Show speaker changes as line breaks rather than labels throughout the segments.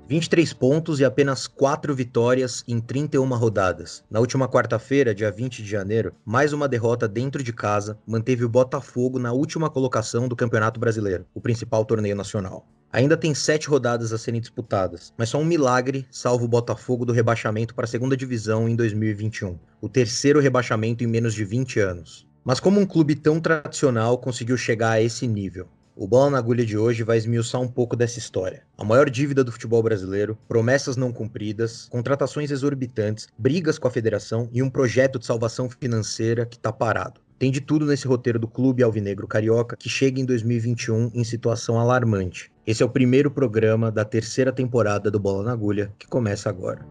23 pontos e apenas 4 vitórias em 31 rodadas. Na última quarta-feira, dia 20 de janeiro, mais uma derrota dentro de casa manteve o Botafogo na última colocação do Campeonato Brasileiro, o principal torneio nacional. Ainda tem 7 rodadas a serem disputadas, mas só um milagre salva o Botafogo do rebaixamento para a segunda divisão em 2021, o terceiro rebaixamento em menos de 20 anos. Mas como um clube tão tradicional conseguiu chegar a esse nível? O Bola na Agulha de hoje vai esmiuçar um pouco dessa história. A maior dívida do futebol brasileiro, promessas não cumpridas, contratações exorbitantes, brigas com a federação e um projeto de salvação financeira que tá parado. Tem de tudo nesse roteiro do clube alvinegro carioca que chega em 2021 em situação alarmante. Esse é o primeiro programa da terceira temporada do Bola na Agulha, que começa agora.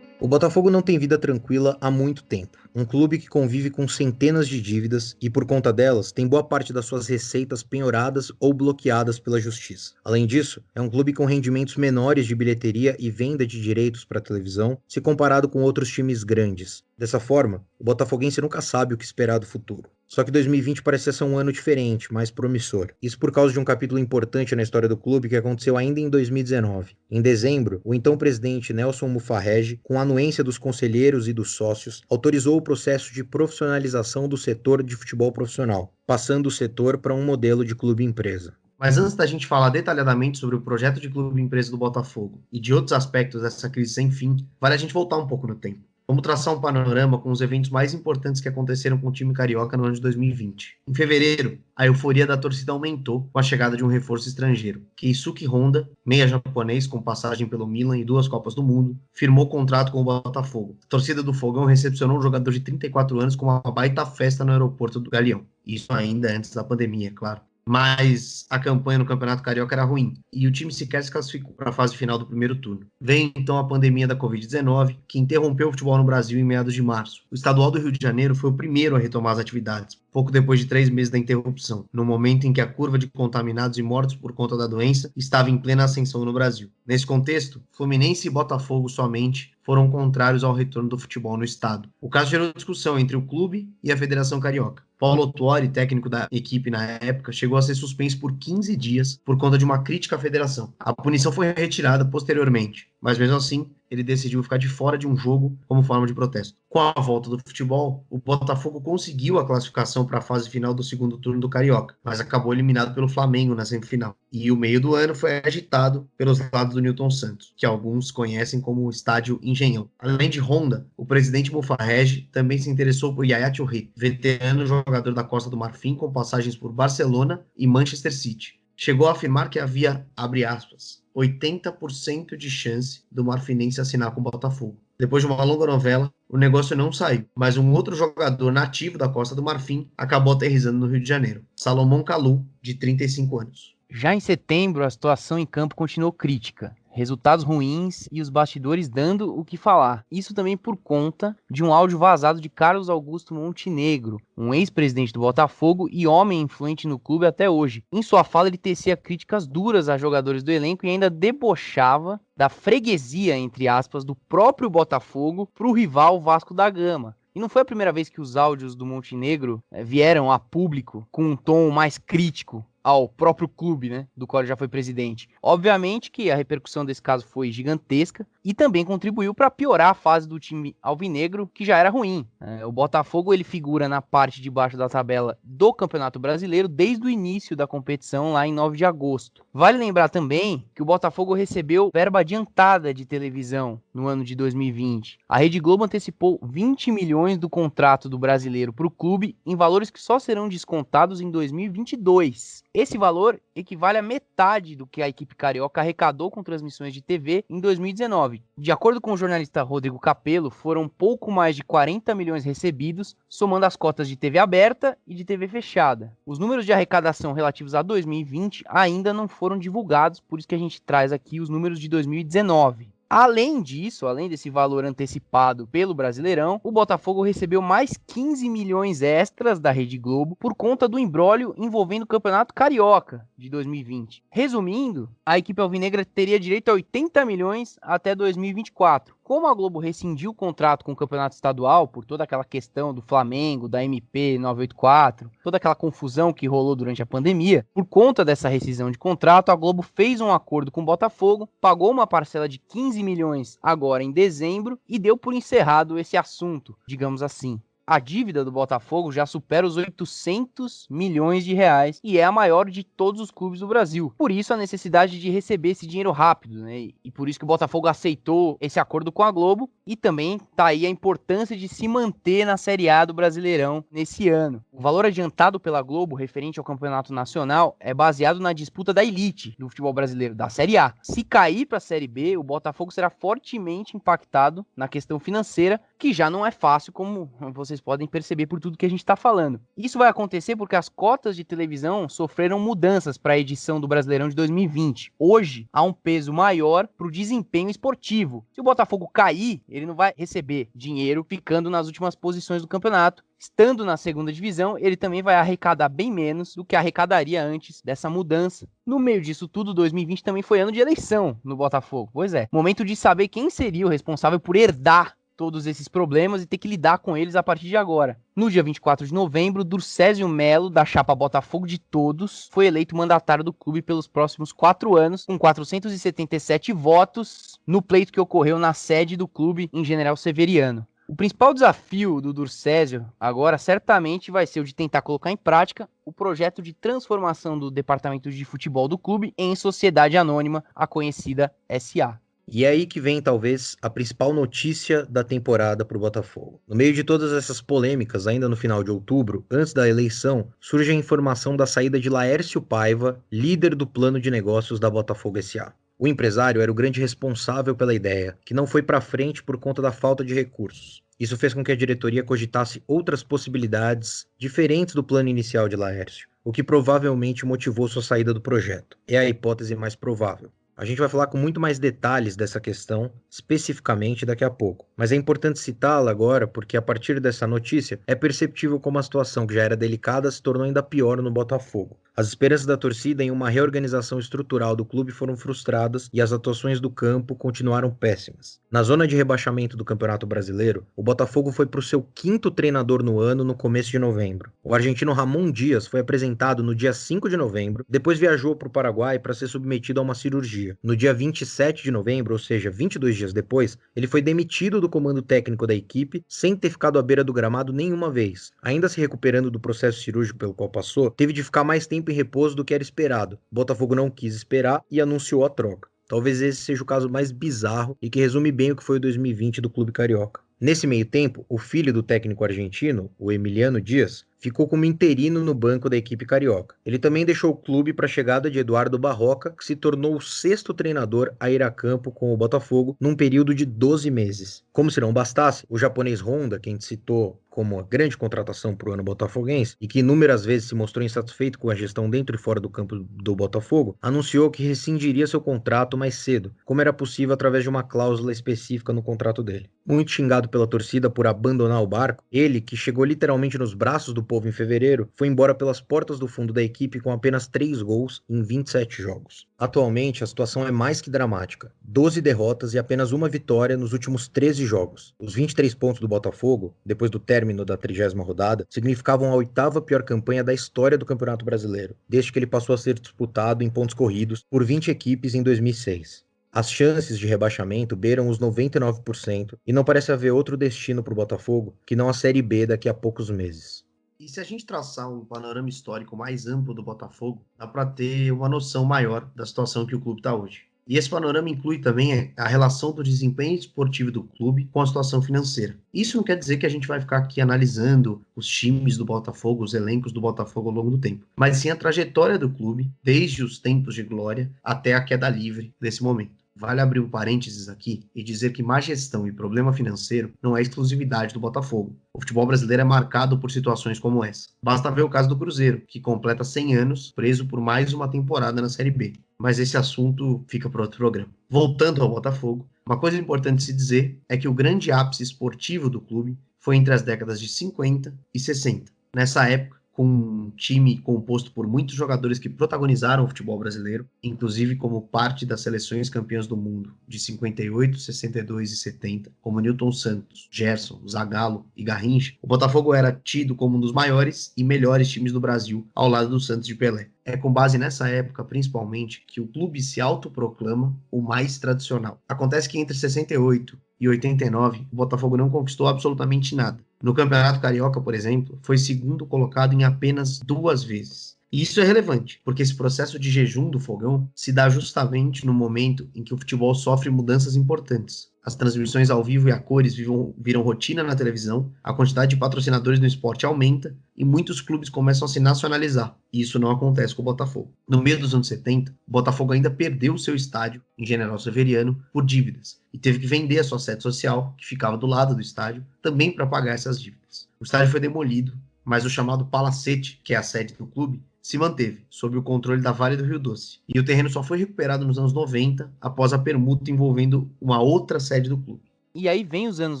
O Botafogo não tem vida tranquila há muito tempo. Um clube que convive com centenas de dívidas e, por conta delas, tem boa parte das suas receitas penhoradas ou bloqueadas pela justiça. Além disso, é um clube com rendimentos menores de bilheteria e venda de direitos para televisão, se comparado com outros times grandes. Dessa forma, o botafoguense nunca sabe o que esperar do futuro. Só que 2020 parece ser um ano diferente, mais promissor. Isso por causa de um capítulo importante na história do clube que aconteceu ainda em 2019. Em dezembro, o então presidente Nelson Mufarrege, com a anuência dos conselheiros e dos sócios, autorizou o processo de profissionalização do setor de futebol profissional, passando o setor para um modelo de clube-empresa.
Mas antes da gente falar detalhadamente sobre o projeto de clube-empresa do Botafogo e de outros aspectos dessa crise sem fim, vale a gente voltar um pouco no tempo. Vamos traçar um panorama com os eventos mais importantes que aconteceram com o time carioca no ano de 2020. Em fevereiro, a euforia da torcida aumentou com a chegada de um reforço estrangeiro. Keisuke Honda, meia japonês com passagem pelo Milan e 2 Copas do Mundo, firmou contrato com o Botafogo. A torcida do Fogão recepcionou um jogador de 34 anos com uma baita festa no aeroporto do Galeão. Isso ainda antes da pandemia, é claro. Mas a campanha no Campeonato Carioca era ruim e o time sequer se classificou para a fase final do primeiro turno. Veio então a pandemia da Covid-19, que interrompeu o futebol no Brasil em meados de março. O estadual do Rio de Janeiro foi o primeiro a retomar as atividades, pouco depois de 3 meses da interrupção, no momento em que a curva de contaminados e mortos por conta da doença estava em plena ascensão no Brasil. Nesse contexto, Fluminense e Botafogo somente foram contrários ao retorno do futebol no estado. O caso gerou discussão entre o clube e a Federação Carioca. Paulo Tuori, técnico da equipe na época, chegou a ser suspenso por 15 dias por conta de uma crítica à federação. A punição foi retirada posteriormente, mas mesmo assim, ele decidiu ficar de fora de um jogo como forma de protesto. Com a volta do futebol, o Botafogo conseguiu a classificação para a fase final do segundo turno do Carioca, mas acabou eliminado pelo Flamengo na semifinal. E o meio do ano foi agitado pelos lados do Newton Santos, que alguns conhecem como o Estádio Engenhão. Além de Honda, o presidente Mufarrege também se interessou por Yaya Touré, veterano jogador da Costa do Marfim com passagens por Barcelona e Manchester City. Chegou a afirmar que havia, abre aspas, 80% de chance do marfinense assinar com o Botafogo. Depois de uma longa novela, o negócio não saiu, mas um outro jogador nativo da Costa do Marfim acabou aterrissando no Rio de Janeiro, Salomão Kalou, de 35 anos.
Já em setembro, a situação em campo continuou crítica. Resultados ruins e os bastidores dando o que falar. Isso também por conta de um áudio vazado de Carlos Augusto Montenegro, um ex-presidente do Botafogo e homem influente no clube até hoje. Em sua fala, ele tecia críticas duras a jogadores do elenco e ainda debochava da freguesia, entre aspas, do próprio Botafogo para o rival Vasco da Gama. E não foi a primeira vez que os áudios do Montenegro vieram a público com um tom mais crítico ao próprio clube, né, do qual ele já foi presidente. Obviamente que a repercussão desse caso foi gigantesca e também contribuiu para piorar a fase do time alvinegro, que já era ruim. O Botafogo ele figura na parte de baixo da tabela do Campeonato Brasileiro desde o início da competição, lá em 9 de agosto. Vale lembrar também que o Botafogo recebeu verba adiantada de televisão no ano de 2020. A Rede Globo antecipou 20 milhões do contrato do brasileiro para o clube em valores que só serão descontados em 2022. Esse valor equivale a metade do que a equipe carioca arrecadou com transmissões de TV em 2019. De acordo com o jornalista Rodrigo Capello, foram pouco mais de 40 milhões recebidos, somando as cotas de TV aberta e de TV fechada. Os números de arrecadação relativos a 2020 ainda não foram divulgados, por isso que a gente traz aqui os números de 2019. Além disso, além desse valor antecipado pelo Brasileirão, o Botafogo recebeu mais 15 milhões extras da Rede Globo por conta do imbróglio envolvendo o Campeonato Carioca de 2020. Resumindo, a equipe alvinegra teria direito a 80 milhões até 2024. Como a Globo rescindiu o contrato com o Campeonato Estadual por toda aquela questão do Flamengo, da MP 984, toda aquela confusão que rolou durante a pandemia, por conta dessa rescisão de contrato, a Globo fez um acordo com o Botafogo, pagou uma parcela de 15 milhões agora em dezembro e deu por encerrado esse assunto, digamos assim. A dívida do Botafogo já supera os 800 milhões de reais e é a maior de todos os clubes do Brasil. Por isso a necessidade de receber esse dinheiro rápido, né? E por isso que o Botafogo aceitou esse acordo com a Globo e também tá aí a importância de se manter na Série A do Brasileirão nesse ano. O valor adiantado pela Globo referente ao Campeonato Nacional é baseado na disputa da elite do futebol brasileiro, da Série A. Se cair para a Série B, o Botafogo será fortemente impactado na questão financeira, que já não é fácil, como vocês podem perceber por tudo que a gente está falando. Isso vai acontecer porque as cotas de televisão sofreram mudanças para a edição do Brasileirão de 2020. Hoje, há um peso maior para o desempenho esportivo. Se o Botafogo cair, ele não vai receber dinheiro ficando nas últimas posições do campeonato. Estando na segunda divisão, ele também vai arrecadar bem menos do que arrecadaria antes dessa mudança. No meio disso tudo, 2020 também foi ano de eleição no Botafogo. Pois é, momento de saber quem seria o responsável por herdar todos esses problemas e ter que lidar com eles a partir de agora. No dia 24 de novembro, Durcésio Melo, da chapa Botafogo de Todos, foi eleito mandatário do clube pelos próximos 4 anos, com 477 votos, no pleito que ocorreu na sede do clube em General Severiano. O principal desafio do Durcésio agora certamente vai ser o de tentar colocar em prática o projeto de transformação do departamento de futebol do clube em sociedade anônima, a conhecida SA.
E é aí que vem, talvez, a principal notícia da temporada para o Botafogo. No meio de todas essas polêmicas, ainda no final de outubro, antes da eleição, surge a informação da saída de Laércio Paiva, líder do plano de negócios da Botafogo SA. O empresário era o grande responsável pela ideia, que não foi para frente por conta da falta de recursos. Isso fez com que a diretoria cogitasse outras possibilidades diferentes do plano inicial de Laércio, o que provavelmente motivou sua saída do projeto. É a hipótese mais provável. A gente vai falar com muito mais detalhes dessa questão, especificamente daqui a pouco. Mas é importante citá-la agora, porque a partir dessa notícia, é perceptível como a situação que já era delicada se tornou ainda pior no Botafogo. As esperanças da torcida em uma reorganização estrutural do clube foram frustradas e as atuações do campo continuaram péssimas. Na zona de rebaixamento do Campeonato Brasileiro, o Botafogo foi para o seu 5º treinador no ano no começo de novembro. O argentino Ramon Dias foi apresentado no dia 5 de novembro, depois viajou para o Paraguai para ser submetido a uma cirurgia. No dia 27 de novembro, ou seja, 22 dias depois, ele foi demitido do comando técnico da equipe sem ter ficado à beira do gramado nenhuma vez. Ainda se recuperando do processo cirúrgico pelo qual passou, teve de ficar mais tempo em repouso do que era esperado. O Botafogo não quis esperar e anunciou a troca. Talvez esse seja o caso mais bizarro e que resume bem o que foi o 2020 do clube carioca. Nesse meio tempo, o filho do técnico argentino, o Emiliano Dias, ficou como interino no banco da equipe carioca. Ele também deixou o clube para a chegada de Eduardo Barroca, que se tornou o 6º treinador a ir a campo com o Botafogo num período de 12 meses. Como se não bastasse, o japonês Honda, que a gente citou como a grande contratação para o ano botafoguense e que inúmeras vezes se mostrou insatisfeito com a gestão dentro e fora do campo do Botafogo, anunciou que rescindiria seu contrato mais cedo, como era possível através de uma cláusula específica no contrato dele. Muito xingado pela torcida por abandonar o barco, ele, que chegou literalmente nos braços do povo em fevereiro, foi embora pelas portas do fundo da equipe com apenas 3 gols em 27 jogos. Atualmente, a situação é mais que dramática. 12 derrotas e apenas uma vitória nos últimos 13 jogos. Os 23 pontos do Botafogo, depois do término da 30ª rodada, significavam a 8ª pior campanha da história do Campeonato Brasileiro, desde que ele passou a ser disputado em pontos corridos por 20 equipes em 2006. As chances de rebaixamento beiram os 99% e não parece haver outro destino para o Botafogo que não a Série B daqui a poucos meses.
E se a gente traçar um panorama histórico mais amplo do Botafogo, dá para ter uma noção maior da situação que o clube está hoje. E esse panorama inclui também a relação do desempenho esportivo do clube com a situação financeira. Isso não quer dizer que a gente vai ficar aqui analisando os times do Botafogo, os elencos do Botafogo ao longo do tempo, mas sim a trajetória do clube, desde os tempos de glória até a queda livre desse momento. Vale abrir um parênteses aqui e dizer que má gestão e problema financeiro não é exclusividade do Botafogo. O futebol brasileiro é marcado por situações como essa. Basta ver o caso do Cruzeiro, que completa 100 anos preso por mais uma temporada na Série B. Mas esse assunto fica para outro programa. Voltando ao Botafogo, Uma coisa importante se dizer é que o grande ápice esportivo do clube foi entre as décadas de 50 e 60. Nessa época, com um time composto por muitos jogadores que protagonizaram o futebol brasileiro, inclusive como parte das seleções campeãs do mundo de 58, 62 e 70, como Nilton Santos, Gerson, Zagallo e Garrincha, o Botafogo era tido como um dos maiores e melhores times do Brasil, ao lado do Santos de Pelé. É com base nessa época, principalmente, que o clube se autoproclama o mais tradicional. Acontece que entre 68 e 89, o Botafogo não conquistou absolutamente nada. No Campeonato Carioca, por exemplo, foi segundo colocado em apenas 2 vezes. E isso é relevante, porque esse processo de jejum do Fogão se dá justamente no momento em que o futebol sofre mudanças importantes. As transmissões ao vivo e a cores viram rotina na televisão, a quantidade de patrocinadores no esporte aumenta e muitos clubes começam a se nacionalizar. E isso não acontece com o Botafogo. No meio dos anos 70, o Botafogo ainda perdeu seu estádio, em General Severiano, por dívidas e teve que vender a sua sede social, que ficava do lado do estádio, também para pagar essas dívidas. O estádio foi demolido, mas o chamado Palacete, que é a sede do clube, se manteve sob o controle da Vale do Rio Doce. E o terreno só foi recuperado nos anos 90, após a permuta envolvendo uma outra sede do clube.
E aí vem os anos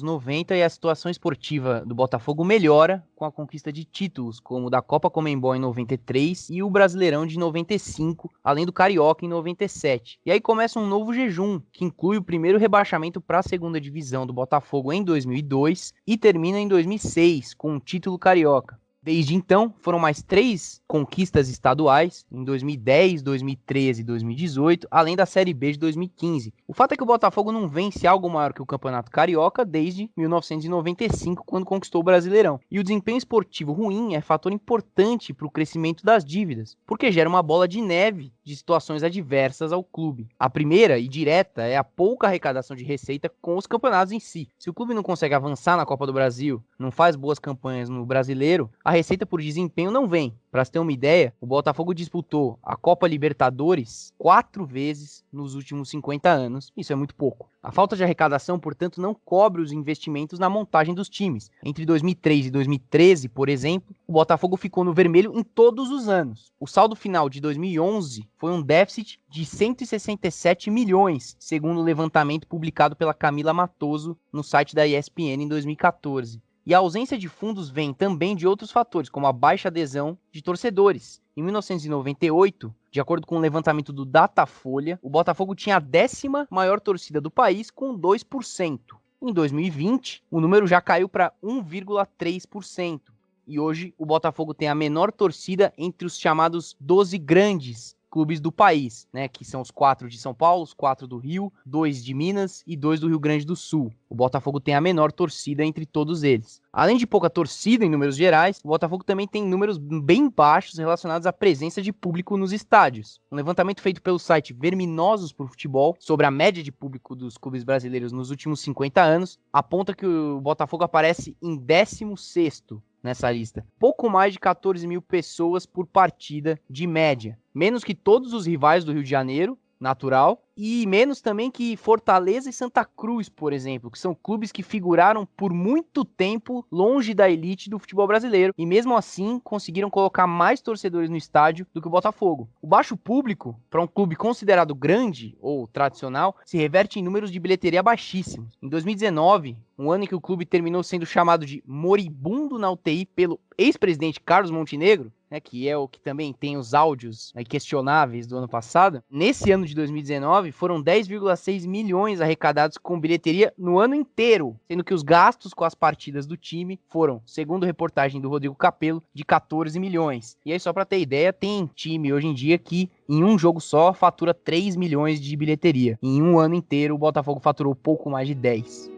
90 e a situação esportiva do Botafogo melhora com a conquista de títulos, como o da Copa Comembol em 93 e o Brasileirão de 95, além do Carioca em 97. E aí começa um novo jejum, que inclui o primeiro rebaixamento para a segunda divisão do Botafogo em 2002 e termina em 2006 com o título carioca. Desde então, foram mais 3 conquistas estaduais, em 2010, 2013 e 2018, além da Série B de 2015. O fato é que o Botafogo não vence algo maior que o Campeonato Carioca desde 1995, quando conquistou o Brasileirão. E o desempenho esportivo ruim é fator importante para o crescimento das dívidas, porque gera uma bola de neve de situações adversas ao clube. A primeira e direta é a pouca arrecadação de receita com os campeonatos em si. Se o clube não consegue avançar na Copa do Brasil, não faz boas campanhas no Brasileiro, a receita por desempenho não vem. Para você ter uma ideia, o Botafogo disputou a Copa Libertadores 4 vezes nos últimos 50 anos. Isso é muito pouco. A falta de arrecadação, portanto, não cobre os investimentos na montagem dos times. Entre 2003 e 2013, por exemplo, o Botafogo ficou no vermelho em todos os anos. O saldo final de 2011 foi um déficit de 167 milhões, segundo o levantamento publicado pela Camila Matoso no site da ESPN em 2014. E a ausência de fundos vem também de outros fatores, como a baixa adesão de torcedores. Em 1998, de acordo com o levantamento do Datafolha, o Botafogo tinha a 10ª maior torcida do país, com 2%. Em 2020, o número já caiu para 1,3%. E hoje, o Botafogo tem a menor torcida entre os chamados 12 grandes clubes do país, né, que são os 4 de São Paulo, os 4 do Rio, 2 de Minas e 2 do Rio Grande do Sul. O Botafogo tem a menor torcida entre todos eles. Além de pouca torcida em números gerais, o Botafogo também tem números bem baixos relacionados à presença de público nos estádios. Um levantamento feito pelo site Verminosos por Futebol sobre a média de público dos clubes brasileiros nos últimos 50 anos aponta que o Botafogo aparece em 16º nessa lista. Pouco mais de 14 mil pessoas por partida de média. Menos que todos os rivais do Rio de Janeiro, natural, e menos também que Fortaleza e Santa Cruz, por exemplo, que são clubes que figuraram por muito tempo longe da elite do futebol brasileiro, e mesmo assim conseguiram colocar mais torcedores no estádio do que o Botafogo. O baixo público, para um clube considerado grande ou tradicional, se reverte em números de bilheteria baixíssimos. Em 2019, um ano em que o clube terminou sendo chamado de moribundo na UTI pelo ex-presidente Carlos Montenegro, né, que é o que também tem os áudios questionáveis do ano passado, nesse ano de 2019 foram 10,6 milhões arrecadados com bilheteria no ano inteiro, sendo que os gastos com as partidas do time foram, segundo reportagem do Rodrigo Capello, de 14 milhões. E aí, só para ter ideia, tem time hoje em dia que em um jogo só fatura 3 milhões de bilheteria. Em um ano inteiro o Botafogo faturou pouco mais de 10.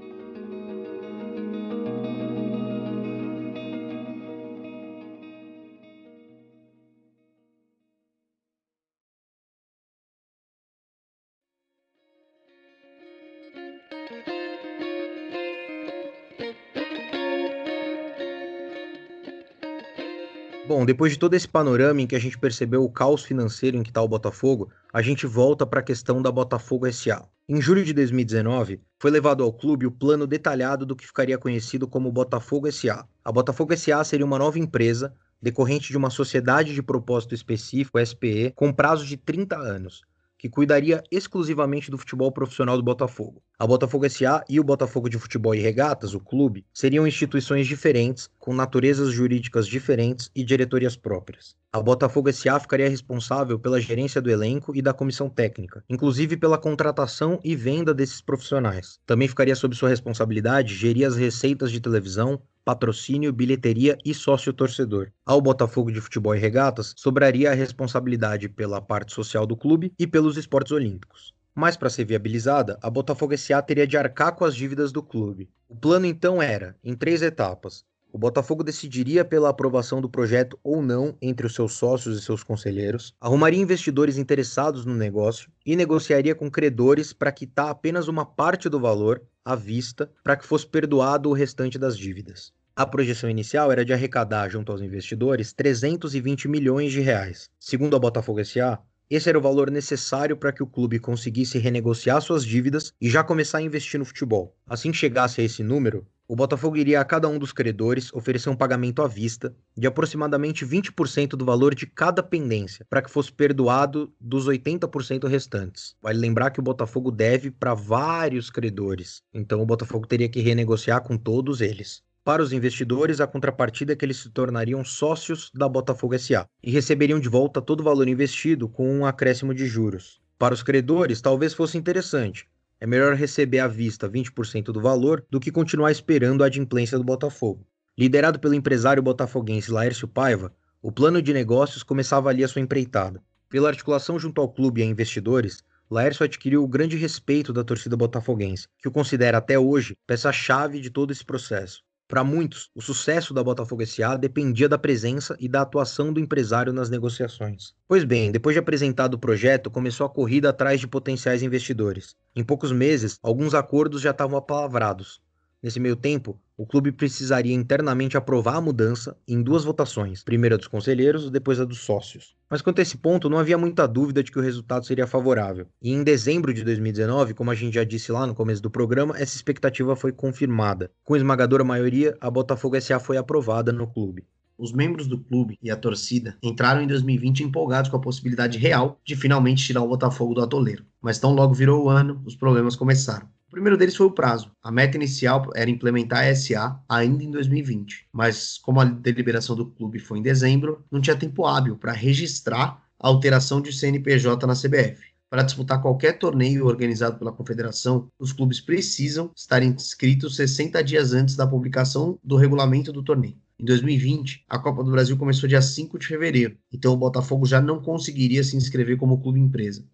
Bom, depois de todo esse panorama em que a gente percebeu o caos financeiro em que está o Botafogo, a gente volta para a questão da Botafogo SA. Em julho de 2019, foi levado ao clube o plano detalhado do que ficaria conhecido como Botafogo SA. A Botafogo SA seria uma nova empresa, decorrente de uma sociedade de propósito específico, SPE, com prazo de 30 anos. que cuidaria exclusivamente do futebol profissional do Botafogo. A Botafogo S.A. e o Botafogo de Futebol e Regatas, o clube, seriam instituições diferentes, com naturezas jurídicas diferentes e diretorias próprias. A Botafogo S.A. ficaria responsável pela gerência do elenco e da comissão técnica, inclusive pela contratação e venda desses profissionais. Também ficaria sob sua responsabilidade gerir as receitas de televisão, patrocínio, bilheteria e sócio-torcedor. Ao Botafogo de Futebol e Regatas, sobraria a responsabilidade pela parte social do clube e pelos esportes olímpicos. Mas para ser viabilizada, a Botafogo S.A. teria de arcar com as dívidas do clube. O plano então era, em 3 etapas. O Botafogo decidiria pela aprovação do projeto ou não entre os seus sócios e seus conselheiros, arrumaria investidores interessados no negócio e negociaria com credores para quitar apenas uma parte do valor, à vista, para que fosse perdoado o restante das dívidas. A projeção inicial era de arrecadar, junto aos investidores, 320 milhões de reais. Segundo a Botafogo S.A., esse era o valor necessário para que o clube conseguisse renegociar suas dívidas e já começar a investir no futebol. Assim que chegasse a esse número, o Botafogo iria a cada um dos credores oferecer um pagamento à vista de aproximadamente 20% do valor de cada pendência, para que fosse perdoado dos 80% restantes. Vale lembrar que o Botafogo deve para vários credores, então o Botafogo teria que renegociar com todos eles. Para os investidores, a contrapartida é que eles se tornariam sócios da Botafogo S.A. e receberiam de volta todo o valor investido com um acréscimo de juros. Para os credores, talvez fosse interessante. É melhor receber à vista 20% do valor do que continuar esperando a adimplência do Botafogo. Liderado pelo empresário botafoguense Laércio Paiva, o plano de negócios começava ali a sua empreitada. Pela articulação junto ao clube e a investidores, Laércio adquiriu o grande respeito da torcida botafoguense, que o considera até hoje peça-chave de todo esse processo. Para muitos, o sucesso da Botafogo S.A. dependia da presença e da atuação do empresário nas negociações. Pois bem, depois de apresentado o projeto, começou a corrida atrás de potenciais investidores. Em poucos meses, alguns acordos já estavam apalavrados. Nesse meio tempo, o clube precisaria internamente aprovar a mudança em 2 votações, primeiro a dos conselheiros, depois a dos sócios. Mas quanto a esse ponto, não havia muita dúvida de que o resultado seria favorável. E em dezembro de 2019, como a gente já disse lá no começo do programa, essa expectativa foi confirmada. Com esmagadora maioria, a Botafogo S.A. foi aprovada no clube.
Os membros do clube e a torcida entraram em 2020 empolgados com a possibilidade real de finalmente tirar o Botafogo do atoleiro. Mas tão logo virou o ano, os problemas começaram. O primeiro deles foi o prazo. A meta inicial era implementar a SA ainda em 2020, mas como a deliberação do clube foi em dezembro, não tinha tempo hábil para registrar a alteração de CNPJ na CBF. Para disputar qualquer torneio organizado pela confederação, os clubes precisam estar inscritos 60 dias antes da publicação do regulamento do torneio. Em 2020, a Copa do Brasil começou dia 5 de fevereiro, então o Botafogo já não conseguiria se inscrever como clube empresa.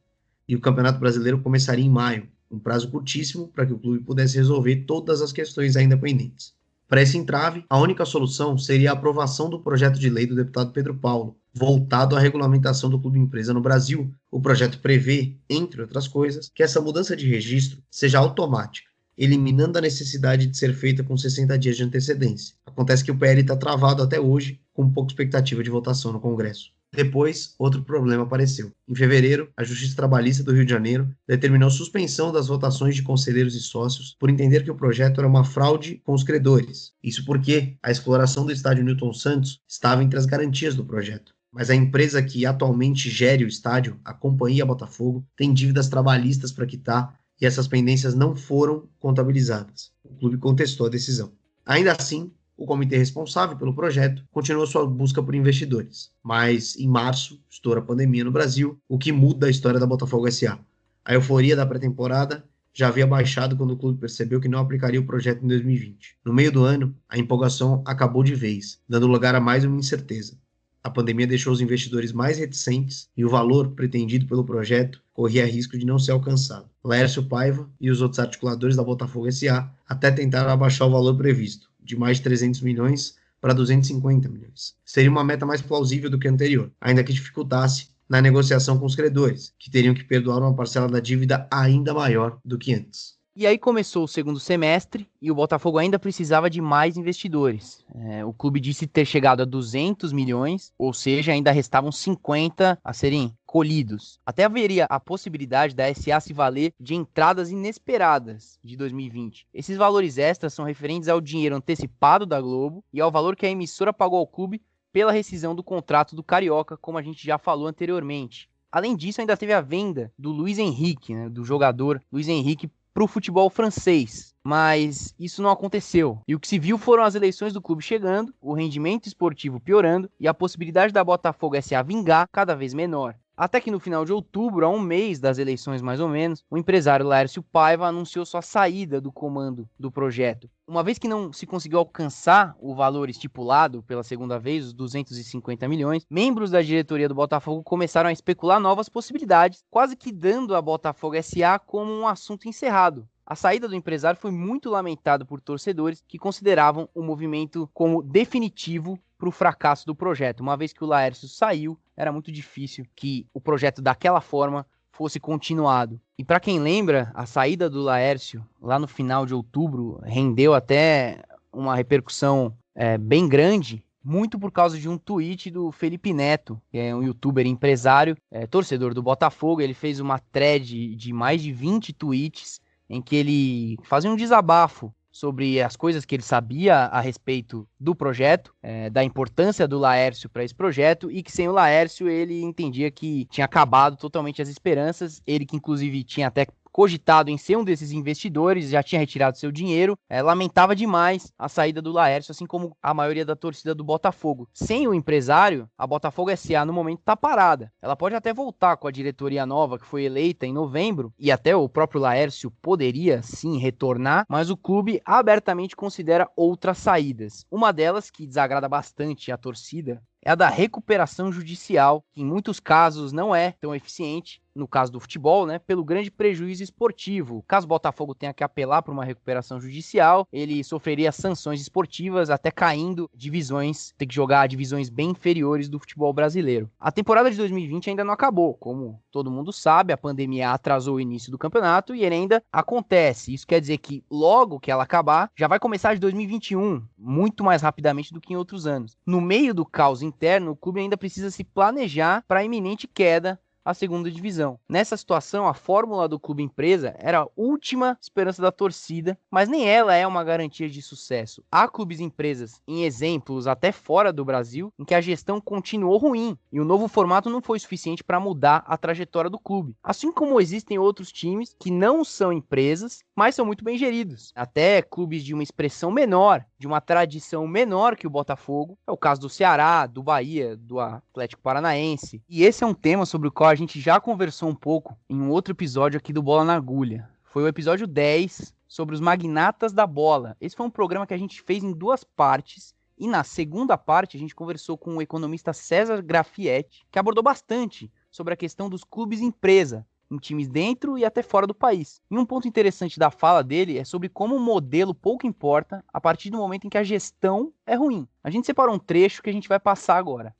E o Campeonato Brasileiro começaria em maio, um prazo curtíssimo para que o clube pudesse resolver todas as questões ainda pendentes. Para esse entrave, a única solução seria a aprovação do projeto de lei do deputado Pedro Paulo, voltado à regulamentação do clube empresa no Brasil. O projeto prevê, entre outras coisas, que essa mudança de registro seja automática, eliminando a necessidade de ser feita com 60 dias de antecedência. Acontece que o PL está travado até hoje, com pouca expectativa de votação no Congresso. Depois, outro problema apareceu. Em fevereiro, a Justiça Trabalhista do Rio de Janeiro determinou suspensão das votações de conselheiros e sócios por entender que o projeto era uma fraude com os credores. Isso porque a exploração do estádio Newton Santos estava entre as garantias do projeto. Mas a empresa que atualmente gere o estádio, a Companhia Botafogo, tem dívidas trabalhistas para quitar e essas pendências não foram contabilizadas. O clube contestou a decisão. Ainda assim, o comitê responsável pelo projeto continuou sua busca por investidores. Mas, em março, estoura a pandemia no Brasil, o que muda a história da Botafogo S.A. A euforia da pré-temporada já havia baixado quando o clube percebeu que não aplicaria o projeto em 2020. No meio do ano, a empolgação acabou de vez, dando lugar a mais uma incerteza. A pandemia deixou os investidores mais reticentes e o valor pretendido pelo projeto corria risco de não ser alcançado. Laércio Paiva e os outros articuladores da Botafogo S.A. até tentaram abaixar o valor previsto, de mais de 300 milhões para 250 milhões. Seria uma meta mais plausível do que a anterior, ainda que dificultasse na negociação com os credores, que teriam que perdoar uma parcela da dívida ainda maior do que antes.
E aí começou o segundo semestre e o Botafogo ainda precisava de mais investidores. O clube disse ter chegado a 200 milhões, ou seja, ainda restavam 50 a serem colhidos. Até haveria a possibilidade da SA se valer de entradas inesperadas de 2020. Esses valores extras são referentes ao dinheiro antecipado da Globo e ao valor que a emissora pagou ao clube pela rescisão do contrato do Carioca, como a gente já falou anteriormente. Além disso, ainda teve a venda do Luiz Henrique, né, do jogador Luiz Henrique, para o futebol francês, mas isso não aconteceu. E o que se viu foram as eleições do clube chegando, o rendimento esportivo piorando e a possibilidade da Botafogo SA vingar cada vez menor. Até que no final de outubro, a um mês das eleições mais ou menos, o empresário Laércio Paiva anunciou sua saída do comando do projeto. Uma vez que não se conseguiu alcançar o valor estipulado pela segunda vez, os 250 milhões, membros da diretoria do Botafogo começaram a especular novas possibilidades, quase que dando a Botafogo SA como um assunto encerrado. A saída do empresário foi muito lamentada por torcedores que consideravam o movimento como definitivo para o fracasso do projeto. Uma vez que o Laércio saiu, era muito difícil que o projeto daquela forma fosse continuado. E para quem lembra, a saída do Laércio lá no final de outubro rendeu até uma repercussão bem grande, muito por causa de um tweet do Felipe Neto, que é um youtuber empresário, torcedor do Botafogo. Ele fez uma thread de mais de 20 tweets em que ele fazia um desabafo sobre as coisas que ele sabia a respeito do projeto, da importância do Laércio para esse projeto, e que sem o Laércio ele entendia que tinha acabado totalmente as esperanças. Ele que inclusive tinha até cogitado em ser um desses investidores, já tinha retirado seu dinheiro, lamentava demais a saída do Laércio, assim como a maioria da torcida do Botafogo. Sem o empresário, a Botafogo SA no momento está parada. Ela pode até voltar com a diretoria nova que foi eleita em novembro, e até o próprio Laércio poderia sim retornar, mas o clube abertamente considera outras saídas. Uma delas, que desagrada bastante a torcida, é a da recuperação judicial, que em muitos casos não é tão eficiente, no caso do futebol, né, pelo grande prejuízo esportivo. Caso o Botafogo tenha que apelar para uma recuperação judicial, ele sofreria sanções esportivas, até caindo divisões, ter que jogar divisões bem inferiores do futebol brasileiro. A temporada de 2020 ainda não acabou, como todo mundo sabe, a pandemia atrasou o início do campeonato e ele ainda acontece. Isso quer dizer que logo que ela acabar, já vai começar de 2021, muito mais rapidamente do que em outros anos. No meio do caos interno, o clube ainda precisa se planejar para a iminente queda à segunda divisão. Nessa situação, a fórmula do clube empresa era a última esperança da torcida, mas nem ela é uma garantia de sucesso. Há clubes empresas em exemplos até fora do Brasil em que a gestão continuou ruim e o novo formato não foi suficiente para mudar a trajetória do clube. Assim como existem outros times que não são empresas, mas são muito bem geridos. Até clubes de uma expressão menor, de uma tradição menor que o Botafogo. É o caso do Ceará, do Bahia, do Atlético Paranaense. E esse é um tema sobre o qual a gente já conversou um pouco em um outro episódio aqui do Bola na Agulha. Foi o episódio 10 sobre os magnatas da bola. Esse foi um programa que a gente fez em 2 partes. E na segunda parte a gente conversou com o economista César Grafietti, que abordou bastante sobre a questão dos clubes empresa, em times dentro e até fora do país. E um ponto interessante da fala dele é sobre como o modelo pouco importa a partir do momento em que a gestão é ruim. A gente separou um trecho que a gente vai passar agora.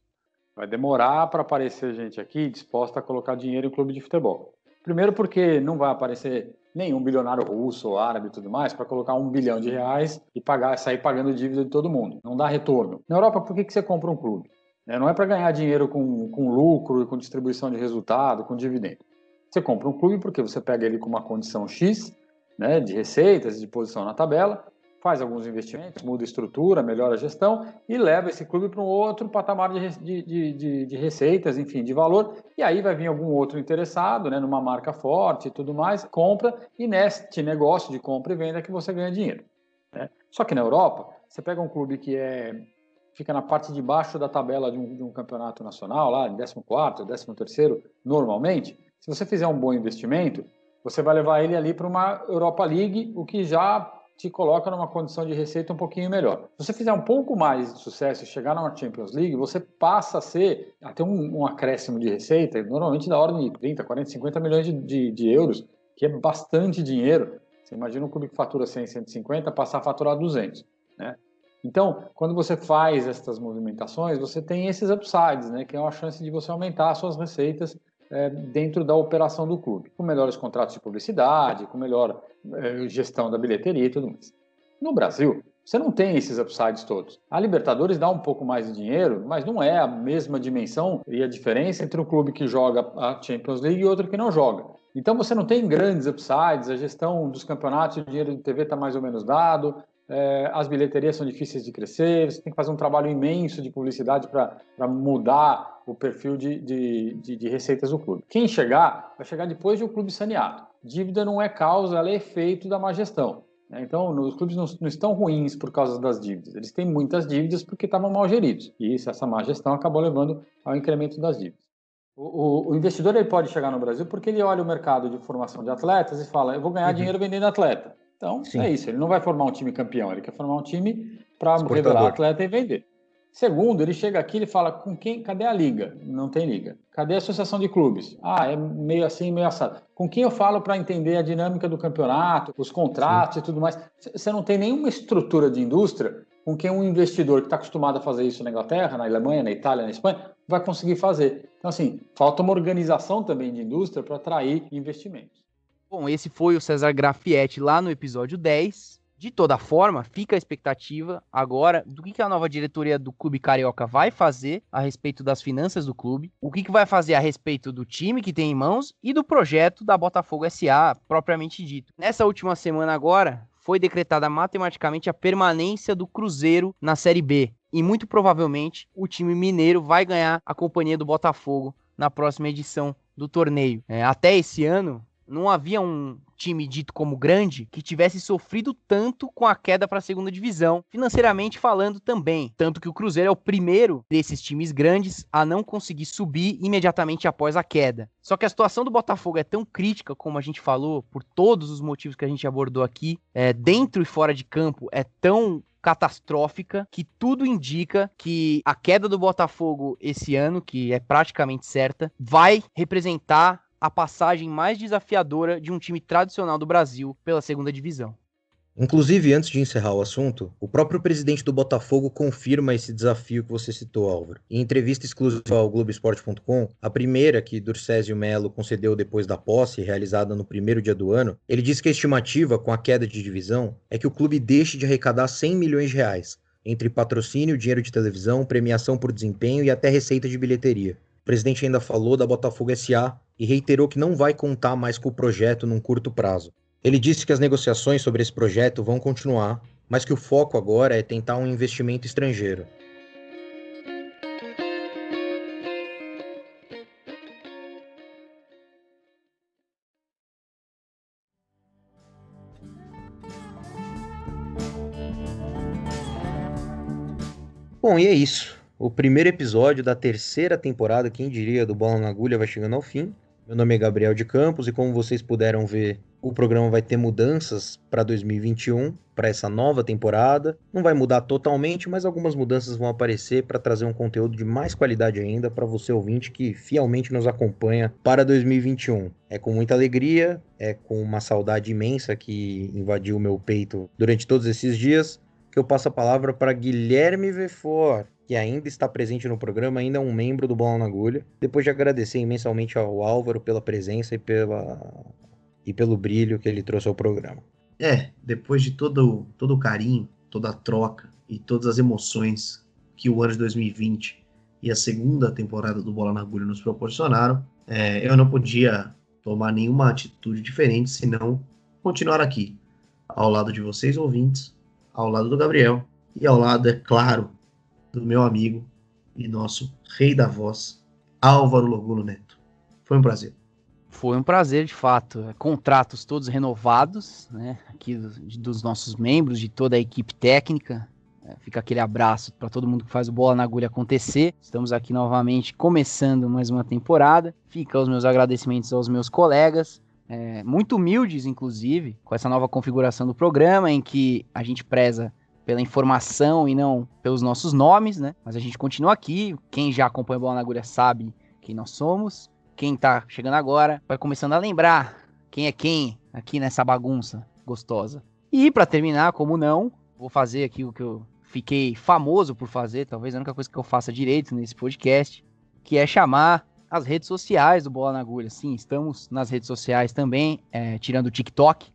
Vai demorar para aparecer gente aqui disposta a colocar dinheiro em clube de futebol. Primeiro porque não vai aparecer nenhum bilionário russo ou árabe e tudo mais para colocar R$1 bilhão e sair pagando dívida de todo mundo. Não dá retorno. Na Europa, por que você compra um clube? Não é para ganhar dinheiro com lucro e com distribuição de resultado, com dividendo. Você compra um clube porque você pega ele com uma condição X, né, de receitas, de posição na tabela, faz alguns investimentos, muda a estrutura, melhora a gestão e leva esse clube para um outro patamar de receitas, enfim, de valor. E aí vai vir algum outro interessado, né, numa marca forte e tudo mais, compra, e neste negócio de compra e venda que você ganha dinheiro, né? Só que na Europa, você pega um clube que fica na parte de baixo da tabela de um campeonato nacional, lá em 14º, 13º, normalmente. Se você fizer um bom investimento, você vai levar ele ali para uma Europa League, o que já te coloca numa condição de receita um pouquinho melhor. Se você fizer um pouco mais de sucesso e chegar numa Champions League, você passa a ter um acréscimo de receita, normalmente da ordem de 30, 40, 50 milhões de euros, que é bastante dinheiro. Você imagina um clube que fatura 100, 150, passar a faturar 200, né? Então, quando você faz essas movimentações, você tem esses upsides, né, que é uma chance de você aumentar as suas receitas dentro da operação do clube, com melhores contratos de publicidade, com melhor gestão da bilheteria e tudo mais. No Brasil, você não tem esses upsides todos. A Libertadores dá um pouco mais de dinheiro, mas não é a mesma dimensão e a diferença entre um clube que joga a Champions League e outro que não joga. Então você não tem grandes upsides, a gestão dos campeonatos, o dinheiro de TV está mais ou menos dado, as bilheterias são difíceis de crescer, você tem que fazer um trabalho imenso de publicidade para mudar o perfil de receitas do clube. Quem chegar, vai chegar depois de um clube saneado. Dívida não é causa, ela é efeito da má gestão. Então, os clubes não estão ruins por causa das dívidas. Eles têm muitas dívidas porque estavam mal geridos. E essa má gestão acabou levando ao incremento das dívidas. O investidor ele pode chegar no Brasil porque ele olha o mercado de formação de atletas e fala, eu vou ganhar dinheiro vendendo atleta. Então, é isso. Ele não vai formar um time campeão. Ele quer formar um time para revelar atleta e vender. Segundo, ele chega aqui e fala, cadê a liga? Não tem liga. Cadê a associação de clubes? É meio assim, meio assado. Com quem eu falo para entender a dinâmica do campeonato, os contratos e tudo mais? Você não tem nenhuma estrutura de indústria com quem um investidor que está acostumado a fazer isso na Inglaterra, na Alemanha, na Itália, na Espanha, vai conseguir fazer. Então, assim, falta uma organização também de indústria para atrair investimentos.
Bom, esse foi o César Grafietti lá no episódio 10. De toda forma, fica a expectativa agora do que a nova diretoria do Clube Carioca vai fazer a respeito das finanças do clube, o que vai fazer a respeito do time que tem em mãos e do projeto da Botafogo SA, propriamente dito. Nessa última semana agora, foi decretada matematicamente a permanência do Cruzeiro na Série B. E muito provavelmente o time mineiro vai ganhar a companhia do Botafogo na próxima edição do torneio. Até esse ano, não havia um time dito como grande que tivesse sofrido tanto com a queda para a segunda divisão, financeiramente falando também. Tanto que o Cruzeiro é o primeiro desses times grandes a não conseguir subir imediatamente após a queda. Só que a situação do Botafogo é tão crítica, como a gente falou, por todos os motivos que a gente abordou aqui, dentro e fora de campo, é tão catastrófica, que tudo indica que a queda do Botafogo esse ano, que é praticamente certa, vai representar a passagem mais desafiadora de um time tradicional do Brasil pela segunda divisão.
Inclusive, antes de encerrar o assunto, o próprio presidente do Botafogo confirma esse desafio que você citou, Álvaro. Em entrevista exclusiva ao Globoesporte.com, a primeira que Durcésio Melo concedeu depois da posse, realizada no primeiro dia do ano, ele disse que a estimativa com a queda de divisão é que o clube deixe de arrecadar 100 milhões de reais, entre patrocínio, dinheiro de televisão, premiação por desempenho e até receita de bilheteria. O presidente ainda falou da Botafogo SA e reiterou que não vai contar mais com o projeto num curto prazo. Ele disse que as negociações sobre esse projeto vão continuar, mas que o foco agora é tentar um investimento estrangeiro. Bom, e é isso. O primeiro episódio da terceira temporada, quem diria, do Bola na Agulha vai chegando ao fim. Meu nome é Gabriel de Campos e como vocês puderam ver, o programa vai ter mudanças para 2021, para essa nova temporada. Não vai mudar totalmente, mas algumas mudanças vão aparecer para trazer um conteúdo de mais qualidade ainda para você ouvinte que fielmente nos acompanha para 2021. É com muita alegria, é com uma saudade imensa que invadiu o meu peito durante todos esses dias, que eu passo a palavra para Guilherme Vefor, que ainda está presente no programa, ainda é um membro do Bola na Agulha, depois de agradecer imensamente ao Álvaro pela presença e pelo brilho que ele trouxe ao programa.
Depois de todo o carinho, toda a troca e todas as emoções que o ano de 2020 e a segunda temporada do Bola na Agulha nos proporcionaram, eu não podia tomar nenhuma atitude diferente, senão continuar aqui, ao lado de vocês ouvintes, ao lado do Gabriel e ao lado, é claro, do meu amigo e nosso rei da voz, Álvaro Logulo Neto. Foi um prazer.
Foi um prazer, de fato. Contratos todos renovados, né? Aqui dos nossos membros, de toda a equipe técnica. Fica aquele abraço para todo mundo que faz o Bola na Agulha acontecer. Estamos aqui novamente começando mais uma temporada. Fica os meus agradecimentos aos meus colegas, muito humildes, inclusive, com essa nova configuração do programa, em que a gente preza pela informação e não pelos nossos nomes, né? Mas a gente continua aqui. Quem já acompanha o Bola na Agulha sabe quem nós somos. Quem tá chegando agora vai começando a lembrar quem é quem aqui nessa bagunça gostosa. E para terminar, como não, vou fazer aqui o que eu fiquei famoso por fazer, talvez a única coisa que eu faça direito nesse podcast, que é chamar as redes sociais do Bola na Agulha. Sim, estamos nas redes sociais também, tirando o TikTok.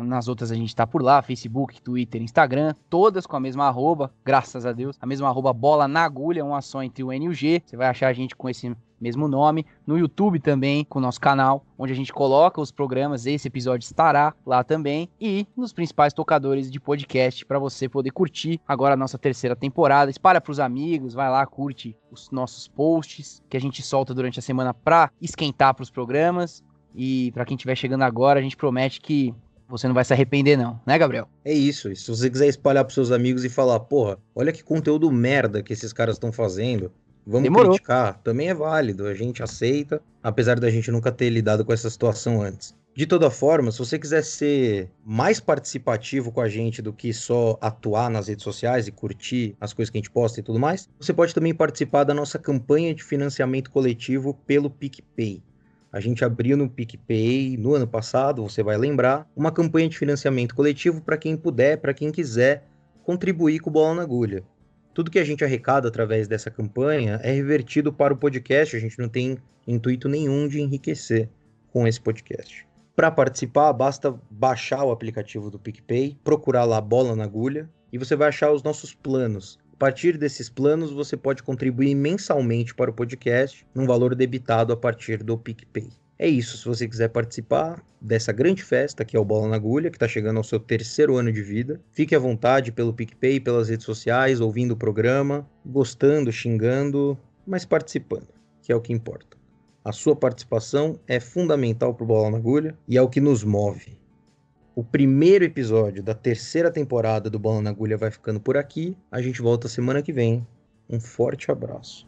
Nas outras a gente tá por lá, Facebook, Twitter, Instagram, todas com a mesma arroba, graças a Deus, a mesma arroba Bola na Agulha, uma só entre o N e o G. Você vai achar a gente com esse mesmo nome. No YouTube também, com o nosso canal, onde a gente coloca os programas. Esse episódio estará lá também. E nos principais tocadores de podcast para você poder curtir agora a nossa terceira temporada. Espalha pros amigos, vai lá, curte os nossos posts que a gente solta durante a semana para esquentar pros programas. E para quem estiver chegando agora, a gente promete que você não vai se arrepender não, né, Gabriel?
É isso. E se você quiser espalhar pros seus amigos e falar, porra, olha que conteúdo merda que esses caras estão fazendo, vamos
Demorou.
criticar, também é válido, a gente aceita, apesar da gente nunca ter lidado com essa situação antes. De toda forma, se você quiser ser mais participativo com a gente do que só atuar nas redes sociais e curtir as coisas que a gente posta e tudo mais, você pode também participar da nossa campanha de financiamento coletivo pelo PicPay. A gente abriu no PicPay no ano passado, você vai lembrar, uma campanha de financiamento coletivo para quem puder, para quem quiser contribuir com o Bola na Agulha. Tudo que a gente arrecada através dessa campanha é revertido para o podcast, a gente não tem intuito nenhum de enriquecer com esse podcast. Para participar, basta baixar o aplicativo do PicPay, procurar lá Bola na Agulha e você vai achar os nossos planos. A partir desses planos, você pode contribuir mensalmente para o podcast, num valor debitado a partir do PicPay. É isso, se você quiser participar dessa grande festa que é o Bola na Agulha, que está chegando ao seu 3º ano de vida, fique à vontade pelo PicPay, pelas redes sociais, ouvindo o programa, gostando, xingando, mas participando, que é o que importa. A sua participação é fundamental para o Bola na Agulha e é o que nos move. O primeiro episódio da 3ª temporada do Bola na Agulha vai ficando por aqui. A gente volta semana que vem. Um forte abraço.